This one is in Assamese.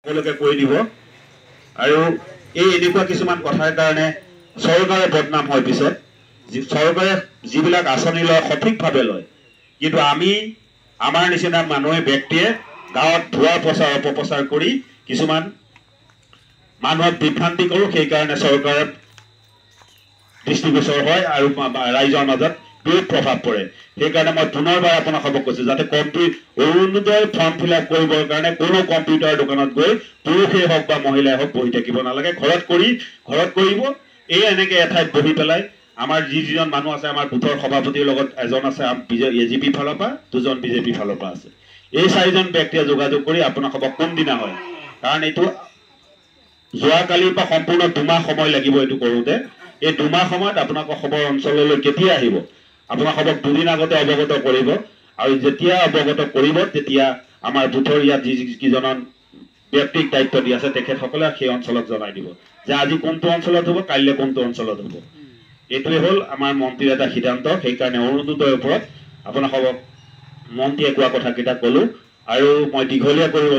সকলোকে কৈ দিব আৰু এই এনেকুৱা কিছুমান কথাৰ কাৰণে চৰকাৰে বদনাম হয় পিছত চৰকাৰে যিবিলাক আঁচনি লয় সঠিকভাৱে লয় কিন্তু আমি আমাৰ নিচিনা মানুহে ব্যক্তিয়ে গাঁৱত ভুৱা প্ৰচাৰ অপপ্ৰচাৰ কৰি কিছুমান মানুহক বিভ্ৰান্তি কৰোঁ সেইকাৰণে চৰকাৰৰ দৃষ্টিগোচৰ হয় আৰু ৰাইজৰ মাজত বিৰূপ প্ৰভাৱ পৰে সেইকাৰণে মই পুনৰবাৰ আপোনালোকক কৈছোঁ যাতে অৰুণোদয় ফৰ্ম ফিল আপ কৰিবৰ কাৰণে কোনো কম্পিউটাৰ দোকানত গৈ পুৰুষেই হওক বা মহিলাই হওক বহি থাকিব নালাগে ঘৰত কৰিব এই এনেকৈ এঠাইত বহি পেলাই আমাৰ যিজন মানুহ আছে আমাৰ বুথৰ সভাপতিৰ লগত এজন আছে AGP ফালৰ পৰা দুজন BJP ফালৰ পৰা আছে এই চাৰিজন ব্যক্তিয়ে যোগাযোগ কৰি আপোনালোকক কোনদিনা হয় কাৰণ এইটো যোৱাকালিৰ পৰা সম্পূৰ্ণ 2 মাহ সময় লাগিব এইটো কৰোঁতে এই 2 মাহ সময়ত আপোনালোকৰ খবৰ অঞ্চললৈ কেতিয়া আহিব আপোনালোকক 2 দিন আগতে অৱগত কৰিব আৰু যেতিয়া অৱগত কৰিব তেতিয়া আমাৰ বুথৰ ইয়াত যিকেইজন ব্যক্তিক দায়িত্ব দি আছে তেখেতসকলে সেই অঞ্চলত জনাই দিব যে আজি কোনটো অঞ্চলত হ'ব কাইলৈ কোনটো অঞ্চলত হ'ব এইটোৱে হ'ল আমাৰ মন্ত্ৰীৰ এটা সিদ্ধান্ত সেইকাৰণে অৰুণোদয়ৰ ওপৰত আপোনালোকক মন্ত্ৰীয়ে কোৱা কথাকেইটা ক'লোঁ আৰু মই দীঘলীয়া কৰিব